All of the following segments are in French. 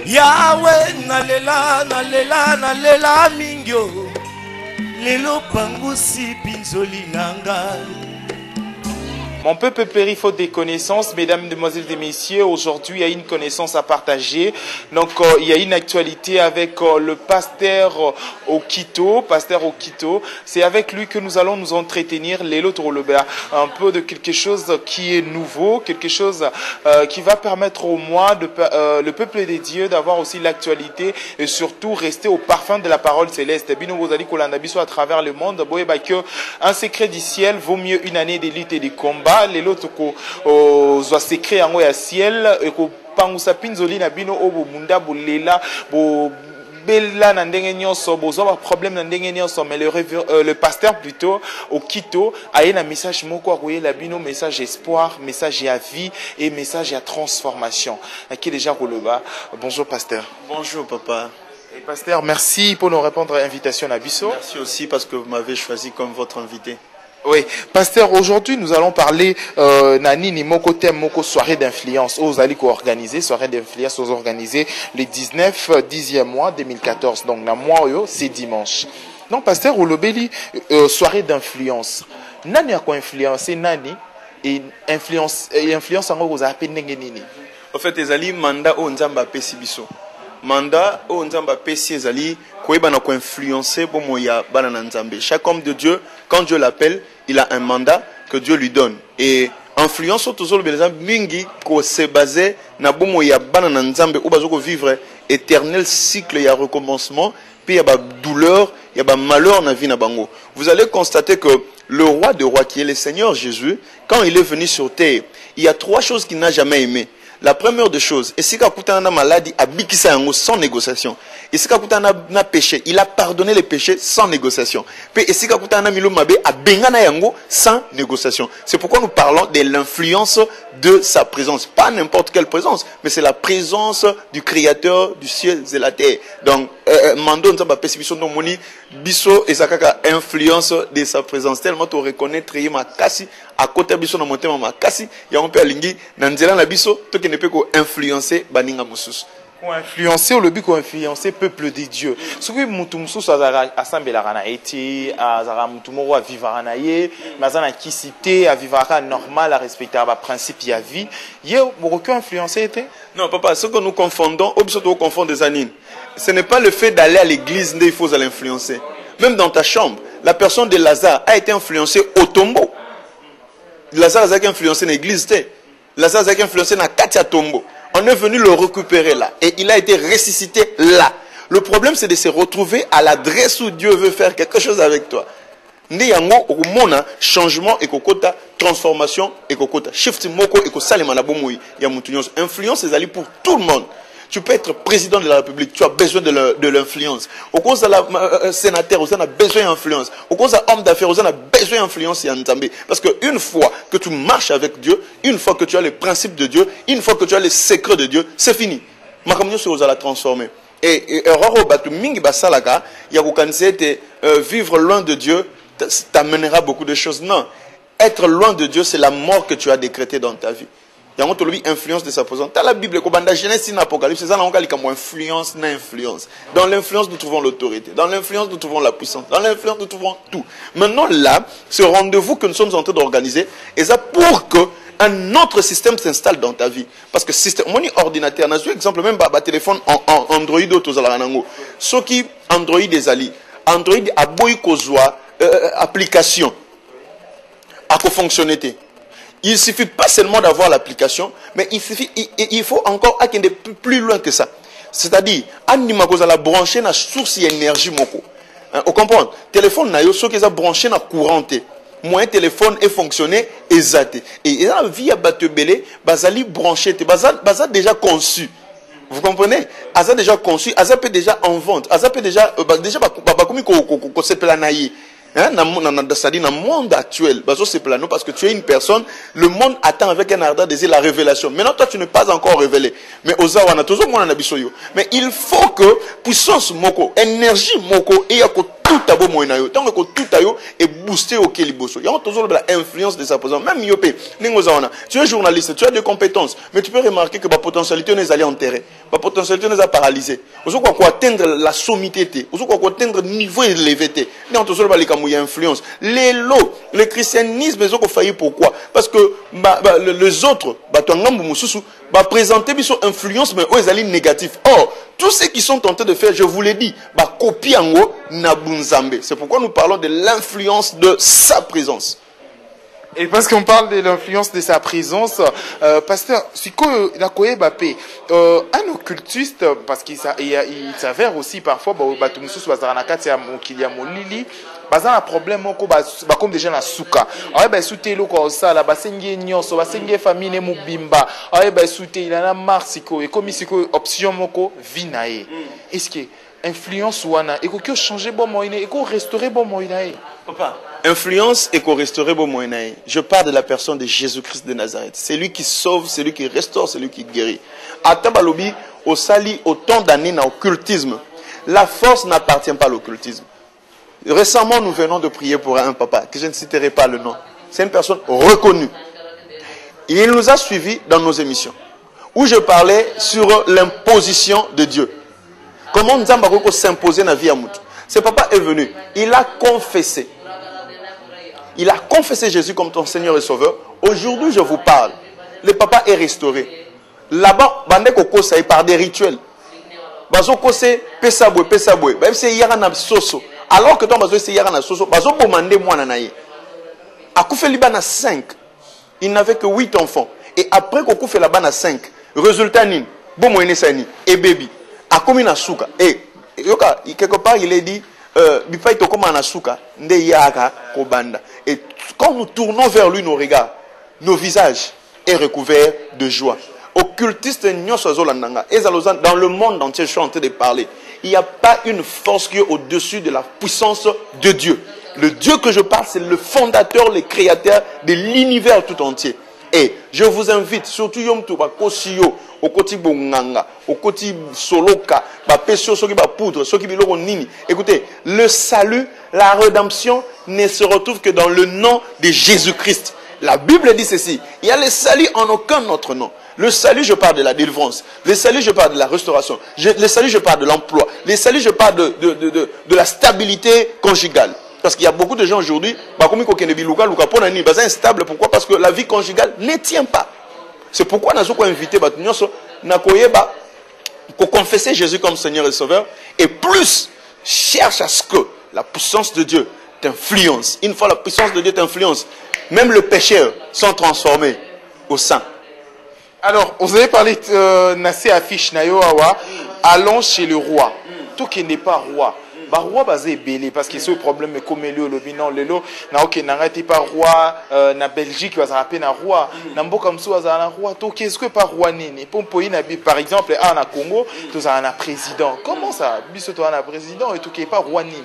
Yahweh nalela nalela nalela mingyo lelo pangusi pinzoli nanga. Mon peuple périt faute des connaissances, mesdames, demoiselles et messieurs. Aujourd'hui, il y a une connaissance à partager. Donc, il y a une actualité avec le pasteur Okito. Pasteur Okito, c'est avec lui que nous allons nous entretenir un peu de quelque chose qui est nouveau, quelque chose qui va permettre au moins le peuple des dieux d'avoir aussi l'actualité et surtout rester au parfum de la parole céleste. Bino Bozali Kolandabiso à travers le monde. Un secret du ciel vaut mieux une année de lutte et de combat. Les autres qui secret en ya ciel et ko pangusa pinzoli na bino obo munda bolela bo bella na ndenge nyonso bozo ba problème na ndenge nyonso mais le pasteur plutôt Okito a un message moko akoye la bino message espoir, message à vie et message à transformation. Qui déjà Koloba. Bonjour pasteur. Bonjour papa. Et pasteur, merci pour nous répondre à l'invitation à Bisso. Merci aussi parce que vous m'avez choisi comme votre invité. Oui, pasteur, aujourd'hui nous allons parler Nani Moko thème Moko soirée d'influence. Vous allez co-organiser soirée d'influence, vous organisez le 10e mois 2014. Donc la mois c'est dimanche. Donc pasteur Olobeli soirée d'influence. Nani a quoi influencer Nani et influence en gros vous appelez nini. En fait, ezali mandat o nzamba pesi biso. Mandat o nzamba pesi ezali koyeba na ko influencer bomo ya bana na nzambe. Chaque homme de Dieu, quand Dieu l'appelle, il a un mandat que Dieu lui donne. Et influence toujours le mingi ko se baser na bomo ya bana na nzambe ou bazoko vivre éternel cycle ya recommencement, puis ya ba douleur, ya ba malheur na vie na bango. Vous allez constater que le roi des rois qui est le Seigneur Jésus, quand il est venu sur terre, il y a 3 choses qu'il n'a jamais aimées. La première des choses, et si Kakutana na maladie a bikisa yango sans négociation. Et si Kakutana na péché, il a pardonné les péchés sans négociation. Et si Kakutana na milo mabe a bengana yango sans négociation. C'est pourquoi nous parlons de l'influence de sa présence. Pas n'importe quelle présence, mais c'est la présence du Créateur du ciel et la terre. Donc, mando nzamba pesibiso no moni biso et sakaka influence de sa présence. Tellement tu reconnais trier ma kasi à côté biso na motema makasi ya on peut alingi na nzela na biso to ne peut ko influencer baninga mususu. Pour influencer au lobby, pour influencer peuple de Dieu. Ce que mutumsu ça assemble la rana eti, azara mutumoro à vivre ranaye, mazana qui cité à vivre normal à respecter à principe ya vie. Yé beaucoup influencer était? Non papa, ce que nous confondons, nous confondons des anines. Ce n'est pas le fait d'aller à l'église il faut l'influencer. Même dans ta chambre, la personne de Lazare a été influencée au tombeau. Lazare a été influencé dans l'église. Lazare a été influencé dans Katia tombeau. On est venu le récupérer là. Et il a été ressuscité là. Le problème, c'est de se retrouver à l'adresse où Dieu veut faire quelque chose avec toi. Ndiyango okumona changement et kokota transformation et kokota shift moko et kosalema na bomoi ya mutu nyonso. Influence ezali pour tout le monde. Tu peux être président de la République, tu as besoin de l'influence. Au cause de la sénateur, on a besoin d'influence. Au cause de l'homme d'affaires, on a besoin d'influence. Parce qu'une fois que tu marches avec Dieu, une fois que tu as les principes de Dieu, une fois que tu as les secrets de Dieu, c'est fini. Ma communauté, on va la transformer. Et erreur batu mingi basalaka, ya kukanisete vivre loin de Dieu t'amènera beaucoup de choses. Non, être loin de Dieu, c'est la mort que tu as décrétée dans ta vie. Il y a une influence de sa présence. Dans la Bible, dans Genèse et l'Apocalypse, c'est ça influence, influence. Dans l'influence, nous trouvons l'autorité. Dans l'influence, nous trouvons la puissance. Dans l'influence, nous trouvons tout. Maintenant, là, ce rendez-vous que nous sommes en train d'organiser, est ça pour que un autre système s'installe dans ta vie. Parce que système, mon ordinateur, on a vu exemple même par téléphone en Android auto ce qui Android des alliés. Android a beaucoup de application à fonctionnalité. Il ne suffit pas seulement d'avoir l'application, mais il faut encore aller plus loin que ça. C'est-à-dire, anima ko la brancher na source d'énergie moko. Vous comprenez? Téléphone na yo so que ça branché na courant. Moyen téléphone est fonctionné exact. Et la vie à batebele, bazali branché, baza déjà conçu. Vous comprenez? Aza déjà conçu, aza peut déjà en vente, aza peut déjà bakomi ko se planaye. Dans le monde actuel, parce que tu es une personne, le monde attend avec un ardent désir la révélation. Maintenant, toi, tu n'es pas encore révélé. Mais mais il faut que puissance moko, énergie moko, et tout à beau moyen yo tant que tout à yo et booster au keliboso. Il y a toujours l'influence de sa présence. Même Yopé, tu es journaliste, tu as des compétences, mais tu peux remarquer que ma potentialité n'est allée enterrer, ma potentialité n'est pas paralysée. Vous savez quoi atteindre la sommité, vous savez quoi atteindre niveau élevé. Il y a toujours influence. Les lots, le christianisme, ils ont failli pourquoi? Parce que les autres, présenter une influence, mais eux, ils allaient négatif. Or, tous ceux qui sont tentés de faire, je vous l'ai dit, copie en haut, Nabunzambe. C'est pourquoi nous parlons de l'influence de sa présence. Et parce qu'on parle de l'influence de sa présence, pasteur, un occultiste, parce qu'il s'avère aussi parfois, un problème comme déjà la souka. Souté le quoi ça la basengé nyonso basengé famille ne mubimba. Souté il a marsiko et comme siko option moko vinae. Est-ce que influence wana et que changer bon moyen et que restaurer bon moyen. Papa, influence et qu'on restaurer bon moyen. Je parle de la personne de Jésus-Christ de Nazareth. C'est lui qui sauve, c'est lui qui restaure, c'est lui qui guérit. À Tabalobi, au sali autant d'années dans l'occultisme. La force n'appartient pas à l'occultisme. Récemment, nous venons de prier pour un papa, que je ne citerai pas le nom. C'est une personne reconnue. Il nous a suivis dans nos émissions, où je parlais sur l'imposition de Dieu. Comment nous avons s'imposer dans la vie à Moutou. Ce papa est venu, il a confessé. Il a confessé Jésus comme ton Seigneur et Sauveur. Aujourd'hui, je vous parle. Le papa est restauré. Là-bas, il par des rituels. Même si il y a un soso. Alors que toi, il y a un soso. À 5. Il n'avait que 8 enfants. Et après qu'on fait là-bas 5. Résultat, et baby. A comme une souka. Et quelque part, il est dit, et quand nous tournons vers lui nos regards, nos visages est recouverts de joie. Occultiste dans le monde entier, je suis en train de parler. Il n'y a pas une force qui est au-dessus de la puissance de Dieu. Le Dieu que je parle, c'est le fondateur, le créateur de l'univers tout entier. Et je vous invite, surtout Yom Touba, Kosiyo, au Koti Bonganga, au Koti Soloka, Pesio, Soki Poudre, Soki Biloro Nini. Écoutez, le salut, la rédemption ne se retrouve que dans le nom de Jésus-Christ. La Bible dit ceci, il y a le salut en aucun autre nom. Le salut, je parle de la délivrance. Le salut, je parle de la restauration. Le salut, je parle de l'emploi. Le salut, je parle de la stabilité conjugale. Parce qu'il y a beaucoup de gens aujourd'hui, instable. Pourquoi? Parce que la vie conjugale ne tient pas. C'est pourquoi nous avons invité pour confesser Jésus comme Seigneur et Sauveur. Et plus, cherche à ce que la puissance de Dieu t'influence. Une fois la puissance de Dieu t'influence, même le pécheur sont transformés au saint. Alors, vous avez parlé de Nassé Affiche Nayoawa. Allons chez le roi. Tout qui n'est pas roi. Bah roi basé belé parce que ce problème est comme le bilan le lot na ok n'arrêtez pas roi na Belgique va rappeler na roi na mboka msu za na roi to qu'est-ce que pas roi nini pour na par exemple na Congo tout ça na président comment ça biso to na président et tout qui est pas roi nini.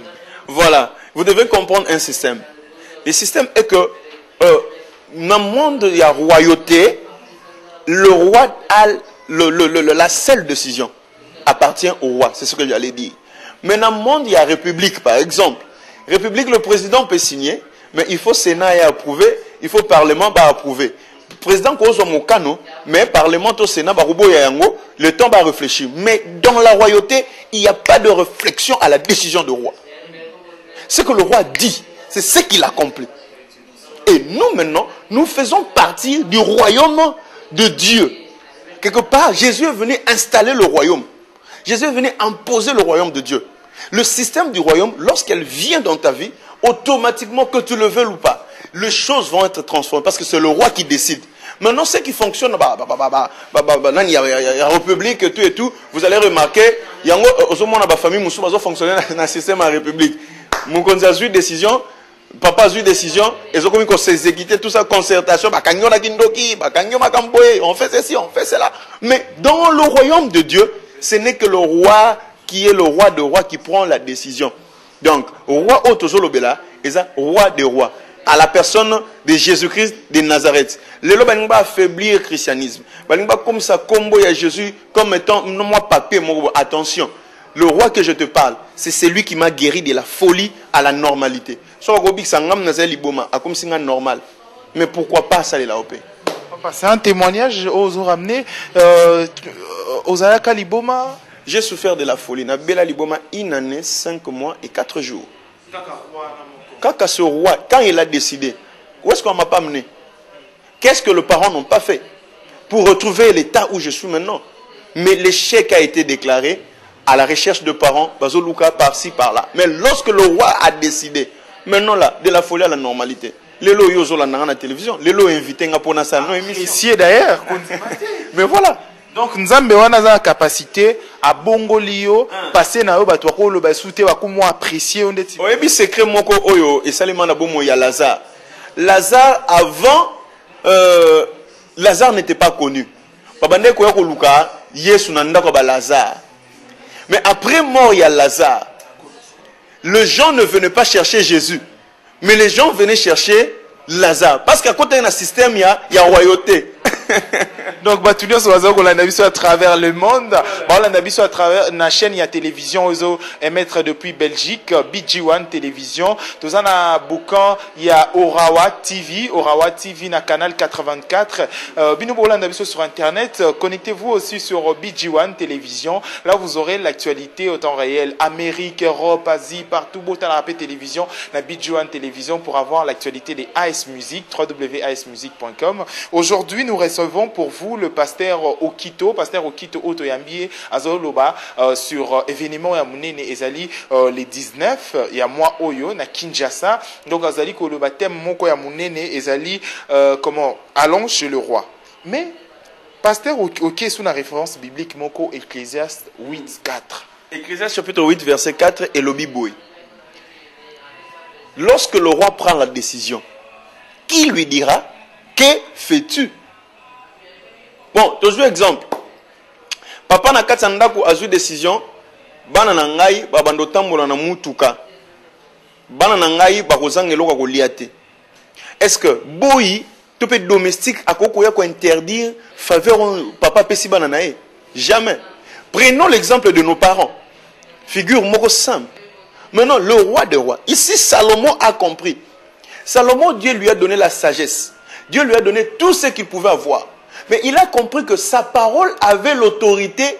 Voilà, vous devez comprendre un système. Le système est que dans le monde il y a royauté, le roi a la seule décision appartient au roi, c'est ce que j'allais dire. Mais dans le monde, il y a République, par exemple. République, le président peut signer, mais il faut Sénat et approuver, il faut Parlement approuver. Le président cause mon canon, mais Parlement au Sénat, le temps va réfléchir. Mais dans la royauté, il n'y a pas de réflexion à la décision du roi. Ce que le roi dit, c'est ce qu'il accomplit. Et nous, maintenant, nous faisons partie du royaume de Dieu. Quelque part, Jésus est venu installer le royaume. Jésus est venu imposer le royaume de Dieu. Le système du royaume, lorsqu'elle vient dans ta vie, automatiquement, que tu le veuilles ou pas, les choses vont être transformées parce que c'est le roi qui décide. Maintenant, ce qui fonctionne, il y a République et tout, vous allez remarquer, il y a une famille qui fonctionne dans le système à République. Mon conseil a eu décision, papa a eu décision, ils ont commis qu'on s'exécuter tout ça, concertation, on fait ceci, on fait cela. Mais dans le royaume de Dieu, ce n'est que le roi qui est le roi de rois qui prend la décision. Donc, roi Otozolobela est un roi des rois. À la personne de Jésus-Christ de Nazareth. Le lo va affaiblir le christianisme. Comme ça, combo à Jésus comme étant non moi papier, attention. Le roi que je te parle, c'est celui qui m'a guéri de la folie à la normalité. Normal. Mais pourquoi pas ça les la paix? C'est un témoignage aux ramenés aux Alaka Liboma. J'ai souffert de la folie. Nabela Liboma, une année, 5 mois et 4 jours. Quand ce roi, quand il a décidé, où est-ce qu'on ne m'a pas mené? Qu'est-ce que les parents n'ont pas fait pour retrouver l'état où je suis maintenant? Mais l'échec a été déclaré à la recherche de parents, Bazoluka par-ci, par-là. Mais lorsque le roi a décidé, maintenant là, de la folie à la normalité, les lots yozo la na télévision, les lots invités à pour sa non émission. Ici d'ailleurs. Mais voilà. Donc nous avons la capacité à bongolio passer na yo bato ko lo ba souté wa ko mo apprécier on dit. Oui, puis secret moko oyo et salement na bomo ya Lazare. Lazare avant Lazare n'était pas connu. Babande ko ko luka Yesu na ndako ba Lazare. Mais après mort il y a Lazare. Les gens ne venaient pas chercher Jésus, mais les gens venaient chercher Lazare parce qu'à côté d'un système il y a royauté. Donc Batulio Soazo à travers le monde, à travers la chaîne il y a télévision ozo émettre depuis Belgique, BG1 télévision, tous en a boucan il y a Orawa TV na canal 84. Binobola sur internet, connectez-vous aussi sur BG1 télévision. Là vous aurez l'actualité au temps réel, Amérique, Europe, Asie, partout botan la télévision, la BG1 télévision pour avoir l'actualité des AS Music, www.asmusic.com. Aujourd'hui nous recevons pour vous le pasteur Okito Otoyambie Azoloba sur événement ya munene ezali les 19 ya mois oyo na Kinshasa. Donc azali koloba thème moko ya munene ezali comment allons chez le roi. Mais pasteur OK sous la référence biblique moko Ecclésiaste 8:4. Ecclésiaste chapitre 8 verset 4 et lobiboy. Lorsque le roi prend la décision, qui lui dira que fais-tu? Bon, toujours exemple. Papa na katsandaku azu décision, bana na ngai babando tambola na mutuka. Bana na ngai bakozangelo ka koliate. Est-ce que boyi to pe domestique akoko ya ko interdire faveur papa pesi bana na e? Jamais. Prenons l'exemple de nos parents. Figure moko simple. Maintenant le roi des rois. Ici Salomon a compris. Salomon, Dieu lui a donné la sagesse. Dieu lui a donné tout ce qu'il pouvait avoir. Mais il a compris que sa parole avait l'autorité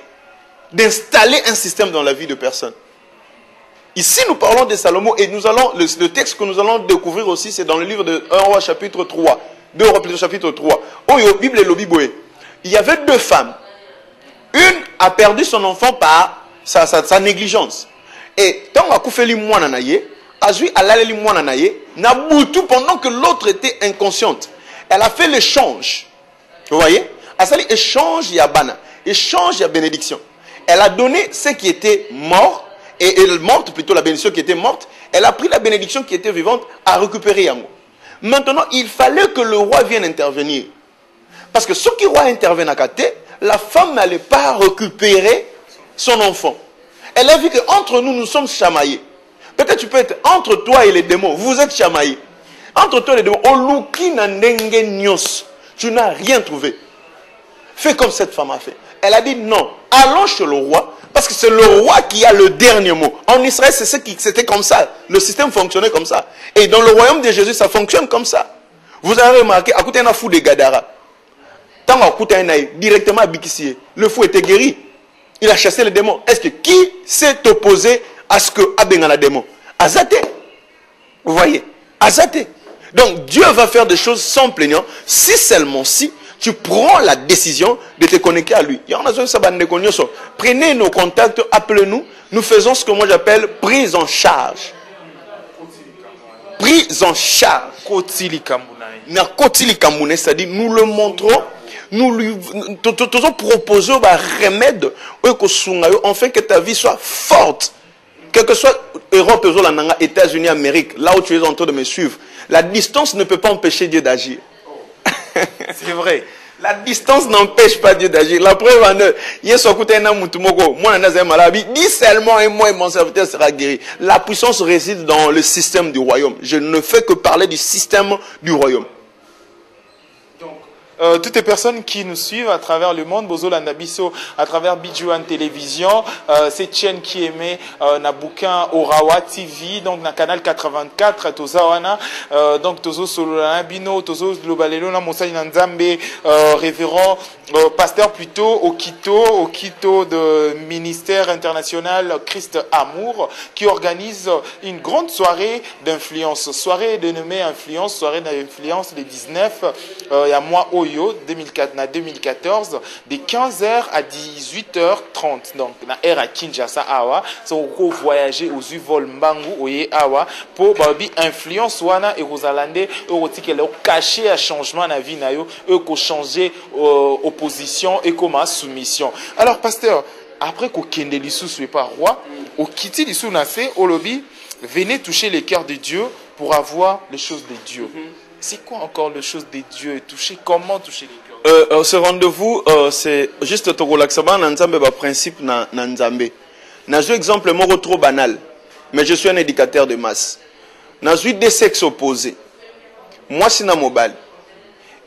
d'installer un système dans la vie de personne. Ici, nous parlons de Salomon et nous allons, le texte que nous allons découvrir aussi, c'est dans le livre de 1 roi chapitre 3. 2 rois chapitre 3. Oh, Bible et le Bible. Il y avait deux femmes. Une a perdu son enfant par sa négligence. Et tant a koufeli mouana naye, azui alaleli mouana naye, n'a boutou pendant que l'autre était inconsciente. Elle a fait l'échange. Vous voyez? Asali échange yabana, échange ya bénédiction. Elle a donné ce qui était mort, et elle morte, plutôt la bénédiction qui était morte, elle a pris la bénédiction qui était vivante à récupérer Yamo. Maintenant, il fallait que le roi vienne intervenir. Parce que ce qui roi intervient à côté, la femme n'allait pas récupérer son enfant. Elle a vu qu'entre nous, nous sommes chamaillés. Peut-être tu peux être entre toi et les démons, vous êtes chamaillés. Entre toi et les démons, oluki na ndenge nyos. Tu n'as rien trouvé. Fais comme cette femme a fait. Elle a dit non, allons chez le roi, parce que c'est le roi qui a le dernier mot. En Israël, c'était comme ça. Le système fonctionnait comme ça. Et dans le royaume de Jésus, ça fonctionne comme ça. Vous avez remarqué, à côté d'un fou de Gadara, tant à côté d'un directement à Bikissi, le fou était guéri. Il a chassé les démons. Est-ce que qui s'est opposé à ce que Abenga la démon? Azate. Vous voyez? Azate. Donc Dieu va faire des choses sans plaignant, si seulement si tu prends la décision de te connecter à lui. Prenez nos contacts, appelez-nous, nous faisons ce que moi j'appelle prise en charge. Prise en charge. C'est-à-dire nous le montrons, nous lui proposons un remède afin que ta vie soit forte. Quel que soit Europe, États-Unis, Amérique, là où tu es en train de me suivre, la distance ne peut pas empêcher Dieu d'agir. C'est vrai. La distance n'empêche pas Dieu d'agir. La preuve en est, dis seulement et moi et mon serviteur sera guéri. La puissance réside dans le système du royaume. Je ne fais que parler du système du royaume. Donc, Toutes les personnes qui nous suivent à travers le monde, Bozo Landabiso, à travers Bidjouan Télévision, cette chaîne qui émet Naboukin Orawa TV, donc na canal 84, Tozawana, donc Tozo Solana Bino, Tozo Globalelo, Moussa Nzambe, révérend pasteur plutôt au Quito de ministère international Christ Amour, qui organise une grande soirée d'influence, soirée dénommée Influence, soirée d'influence les 19, il y a moi 2014 de 15h à 18h30 donc na era à Kinshasa awa so ko voyager aux vol mbangu oye awa pour babi influence wana et rozalande erotikele cacher à changement na vie na yo e ko changer opposition et comme soumission. Alors pasteur, après ko kende lisusu pas roi au kiti lisu na se au lobby venez toucher les cœurs de Dieu pour avoir les choses de Dieu. C'est quoi encore les choses de Dieu? Toucher, comment toucher les cœurs? Ce rendez-vous, c'est juste ton relaxement dans Nzambe, principe dans Nzambe. Dans un exemple, moi, trop banal, mais je suis un éducateur de masse. Dans deux sexes opposés, moi, si na mobile,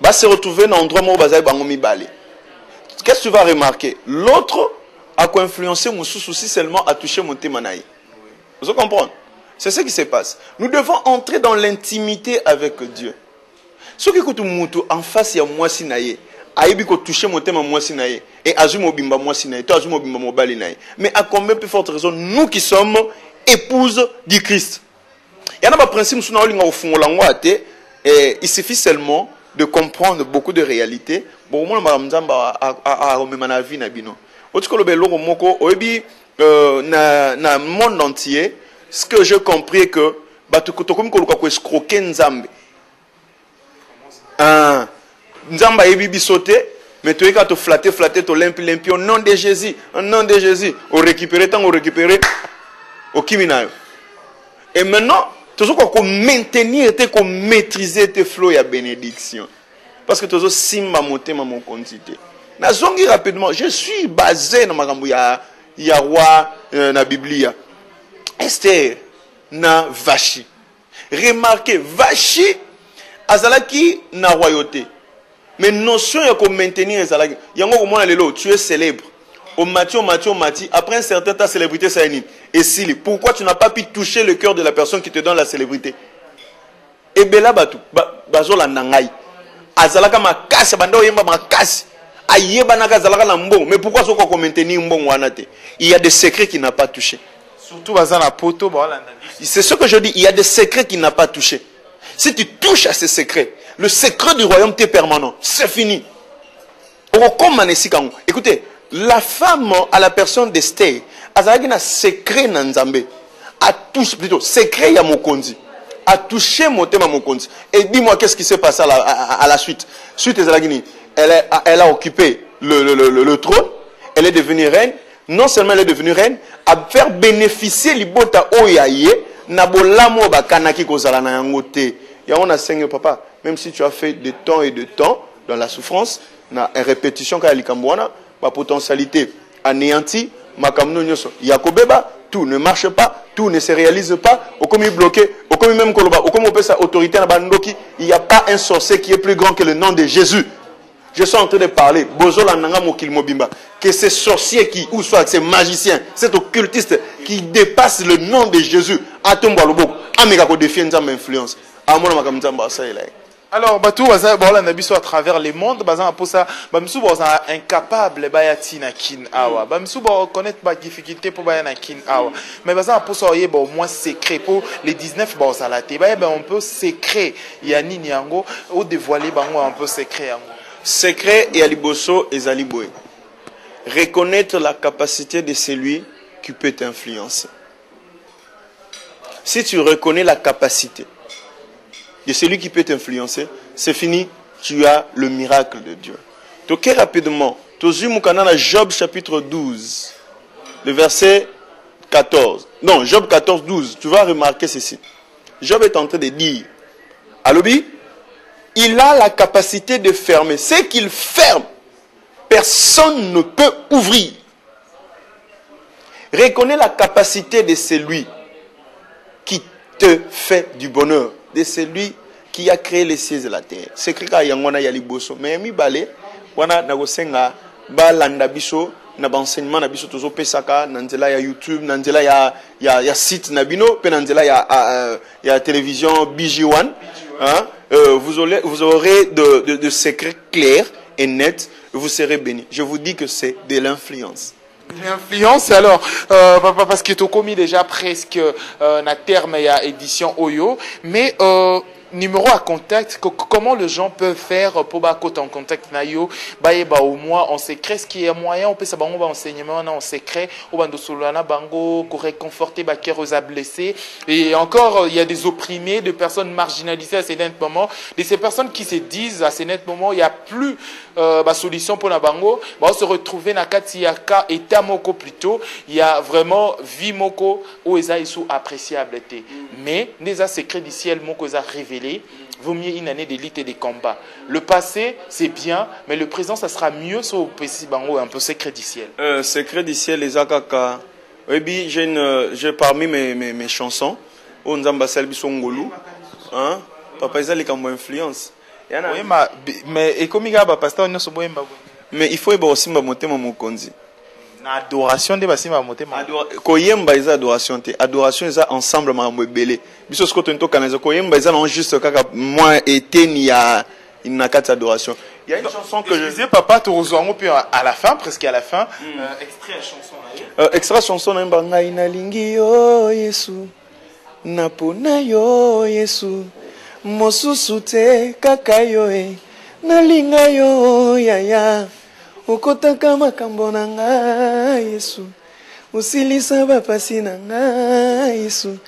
va se retrouver dans un endroit où il va mobile. Qu'est-ce que tu vas remarquer? L'autre a influencé mon souci seulement à toucher mon témanaï. Vous comprenez? C'est ce qui se passe. Nous devons entrer dans l'intimité avec Dieu. Ce qui est en face, il y a moi sinaye. Aïbi ko toucher mon thème moi sinaye. Et azumo bimba moi sinaye. Toi azumo bimba mo balinaye. Mais à combien plus forte raison, nous qui sommes épouses du Christ. Il y a un principe sur au fond et il suffit seulement de comprendre beaucoup de réalités. Bon, moi, na monde entier, ce que j'ai compris est que escroquer Nzambe. Nzamba ebibi sauté, mais tu es qu'à te flatter, te limpi, au nom de Jésus, au récupérer, tant au récupérer, au kiminayo. Et maintenant, tu dois maintenir, maîtriser tes flots et bénédiction. Parce que tu dois simba monter mon quantité. Na zongi rapidement, je suis basé dans ma gambouya, Yahwa, na Biblia. Esther, na Vachi. Remarquez, Vachi, azalaki na royauté. Mais notion ya ko maintenir azalaki. Yango ko mona lelo, tu es célèbre. Au Mathieu, après un certain temps, ta célébrité ça est. Et si, pourquoi tu n'as pas pu toucher le cœur de la personne qui te donne la célébrité? Et bela batu, bazola nangai. Azalaka makasi, bando yemba makasi. Ayeba naka azalaka na mbon. Mais pourquoi so ko maintenir mbon wana te? Il y a des secrets qu'il n'a pas touché. Surtout bazana poto, c'est ce que je dis, il y a des secrets qu'il n'a pas touché. Si tu touches à ces secrets, le secret du royaume t'est permanent. C'est fini. Écoutez, la femme à la personne d'Esther, elle a un secret dans Nzambe. A touché, plutôt, secret ya mokonzi. A touché mon thème à mokonzi. Et dis-moi qu'est-ce qui s'est passé à la suite. Suite, elle a occupé le trône. Elle est devenue reine. Non seulement elle est devenue reine, à faire bénéficier l'ibota oyaye, nabolamo bakanaki kozala na yangote. Et on a seigneur papa, même si tu as fait de temps et de temps dans la souffrance, na répétition ka likambwana, ma potentialité anéantie, makamno nyoso. Yakobeba, tout ne marche pas, tout ne se réalise pas, au comme bloqué, au comme même koloba, au comme on peut sa autorité na bandoki, il n'y a pas un sorcier qui est plus grand que le nom de Jésus. Je suis en train de parler, Bozola Nanga Mokil Mobimba, que ces sorciers qui, ou soit ces magiciens, cet occultiste qui dépasse le nom de Jésus, Atomba Lobok, Amegako défie une influence. Alors, Batou, on a vu à travers les mondes, bazan pour ça, bamsou bazan incapable bayati na kin awa, bamsou ba connaître ba difficulté pour bayana kin awa, mais bazan pour ça yé bon moins secret pour les 19 bazalate, ben on peut secret yani niango ou dévoiler bango un peu secret yango. Secret et aliboso et zaliboé. Reconnaître la capacité de celui qui peut t'influencer. Si tu reconnais la capacité de celui qui peut t'influencer, c'est fini, tu as le miracle de Dieu. Donc rapidement, Job chapitre 12, le verset 14. Non, Job 14, 12. Tu vas remarquer ceci. Job est en train de dire, Alobi, il a la capacité de fermer. Ce qu'il ferme, personne ne peut ouvrir. Reconnais la capacité de celui qui te fait du bonheur, de celui qui a créé les cieux et la terre. C'est que quand yangona yali boso, mais mi balé, wana nagosenga ba landa biso na enseignement na biso tozo pesaka nanzela ya YouTube, nanzela ya site nabino, pe nanzela ya télévision BG1, hein? Vous aurez de secrets clairs et nets, vous serez bénis. Je vous dis que c'est de l'influence. L'influence, alors, parce que tu as commis déjà presque na terme et à édition Oyo, mais numéro à contact, comment les gens peuvent faire pour battre en contact nayo, au moins en secret, ce qui est moyen, on peut savoir on va enseignement en secret, on va nous bango, pour réconforter les blessés, et encore il y a des opprimés, des personnes marginalisées à ces net moments, de ces personnes qui se disent à ces net moments, il n'y a plus solution pour la bango, on se retrouver dans Katiaka et Tamoko plutôt, il y a vraiment vie moko où ils sont appréciables, mais les secrets du ciel moko ils révélé. Vaut mieux une année d'élite et de combat. Le passé, c'est bien, mais le présent, ça sera mieux sur le PC Bango, un peu secret du ciel. Secret du ciel, les akaka. Oui, j'ai parmi mes chansons, on zamba selbi songolu, hein, papa ils ont les cambo influence. Mais et comme il y a pasteur, on se boit mais il faut aussi monter mon konzi. Adoration de basima motema. Koyemba isa adoration te. Adoration isa ensemble ma mbele. Biso sko to ntoka na koyemba isa non juste kaka moi été ni ya inakata adoration. Il y a une chanson que je disais papa to rozongo puis à la fin presque à la fin extrait la chanson extrait chanson na mbanga inalingi yo Yesu. Napona yo Yesu. Mosusu te kaka yo nalinga yo ya. Ukotaka makambo na nga Yesu, usilisa bapasi na nga Yesu,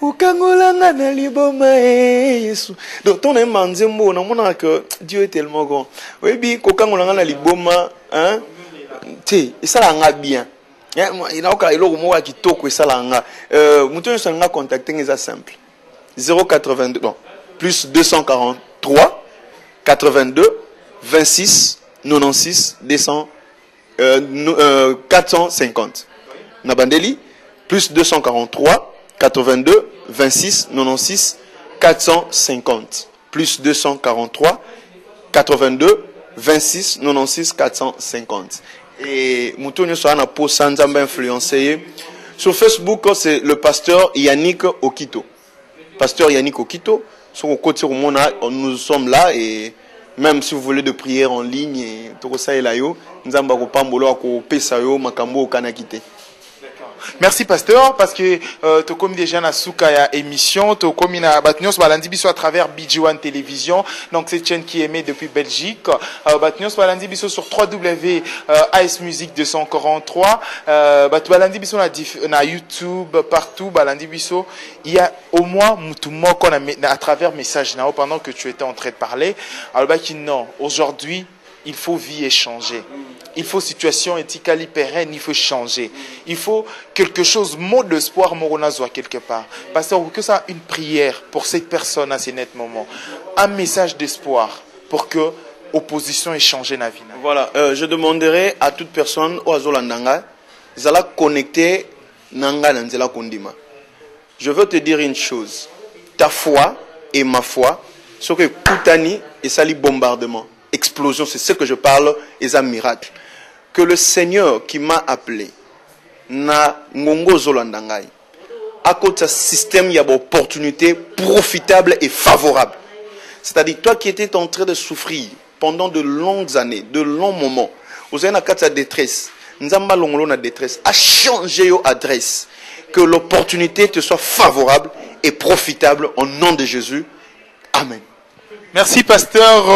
ukangola nga na liboma Yesu. Donc ton aime nzembo na mona que Dieu est tellement grand. Oui bi kokangola nga na liboma, hein? Te, ça nga bien. Il a aucun eloko mo kitoko ça la nga. Muto yo nga contacter ngeza simple. 082 bon, plus 243 82 26 96 200 450. Nabandeli plus 243 82 26 96 450 plus 243 82 26 96 450. Et Moutonio sera na po Sanzamba influencé. Sur Facebook, c'est le pasteur Yannick Okito. Pasteur Yannick Okito. Sur le côté nous sommes là et même si vous voulez de prières en ligne, merci pasteur parce que tu commis déjà na souka ya émission, tu commis na Batnios balandi biso à travers BG1 télévision, donc cette chaîne qui est émise depuis Belgique. Batnios balandi biso sur AS Musique 243, balandi biso na YouTube partout, balandi biso. Il y a au moins mutumo qu'on a à travers message nao pendant que tu étais en train de parler. Alors bah qui non, aujourd'hui il faut vie échanger. Il faut situation éthique pérenne, il faut changer. Il faut quelque chose, mot d'espoir, moronazoa quelque part. Parce que ça, une prière pour cette personne à ces nets moments. Un message d'espoir pour que l'opposition ait changé la vie. Voilà, je demanderai à toute personne, au Azolandanga, zala connecter Nanga Nanzela Kondima. Je veux te dire une chose. Ta foi et ma foi, ce que Koutani et Sali bombardement, explosion, c'est ce que je parle, et un miracle. Que le Seigneur qui m'a appelé, na ngongo zolandangai, à côté de ce système, il y a des opportunités profitables et favorables. C'est-à-dire, toi qui étais en train de souffrir pendant de longues années, de longs moments, vous avez une détresse, nzamba longolo na détresse, à changer your adresse, que l'opportunité te soit favorable et profitable au nom de Jésus. Amen. Merci pasteur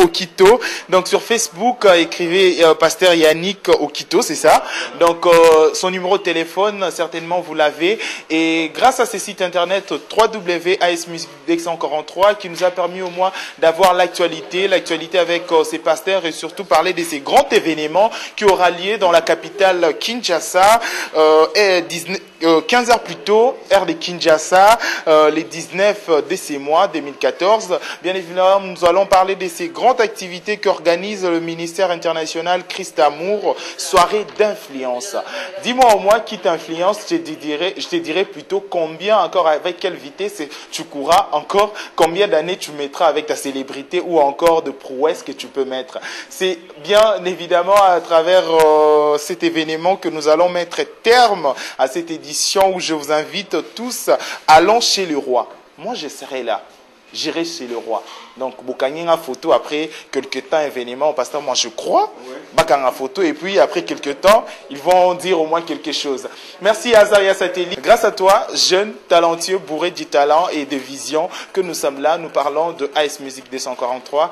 Okito. Donc sur Facebook écrivez pasteur Yannick Okito, c'est ça. Donc son numéro de téléphone certainement vous l'avez et grâce à ce site internet www.asmusique243 qui nous a permis au moins d'avoir l'actualité avec ces pasteurs et surtout parler de ces grands événements qui aura lieu dans la capitale Kinshasa 15 heures plus tôt, heure de Kinshasa, les 19 de ces mois 2014. Bien évidemment, nous allons parler de ces grandes activités qu'organise le ministère international Christ Amour, soirée d'influence. Dis-moi au moins qui t'influence, je te dirai plutôt combien encore, avec quelle vitesse tu courras encore, combien d'années tu mettras avec ta célébrité ou encore de prouesse que tu peux mettre. C'est bien évidemment à travers cet événement que nous allons mettre terme à cette édition où je vous invite tous, allons chez le roi. Moi, je serai là. J'irai chez le roi. Donc, Bokanyinga photo après quelques temps événement, pasteur, moi je crois. Bakanga photo et puis après quelques temps, ils vont dire au moins quelque chose. Merci Azaria Satellite. Grâce à toi, jeune, talentueux, bourré de talent et de vision, que nous sommes là. Nous parlons de Ice Music 243.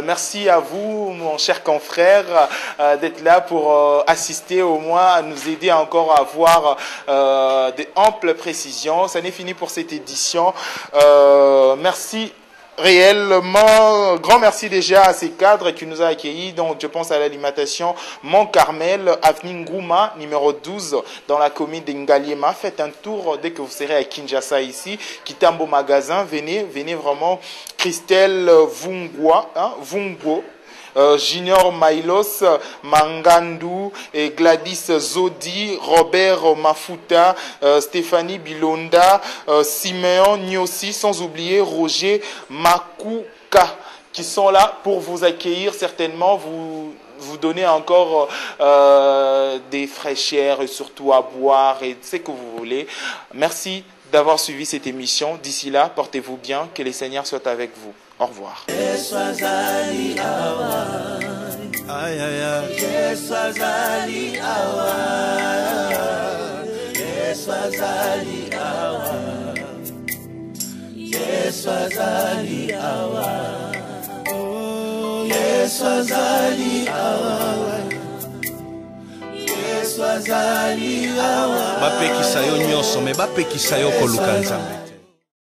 Merci à vous, mon cher confrère, d'être là pour assister au moins, à nous aider encore à avoir des amples précisions. Ça n'est fini pour cette édition. Merci réellement, grand merci déjà à ces cadres qui nous ont accueillis. Donc je pense à l'alimentation Mont Carmel, avenue Ngouma, numéro 12, dans la commune d'Ingaliema. Faites un tour dès que vous serez à Kinshasa ici. Kitambo Magasin, venez vraiment. Christelle Vungo. Junior Mailos, Mangandu, et Gladys Zodi, Robert Mafuta, Stéphanie Bilonda, Simeon Nyossi, sans oublier Roger Makuka, qui sont là pour vous accueillir certainement, vous donner encore des fraîcheurs et surtout à boire et ce que vous voulez. Merci d'avoir suivi cette émission. D'ici là, portez-vous bien, que les Seigneurs soient avec vous. Au revoir. Bapekisa yo nyonso me bapekisa yo koluka Nzambe.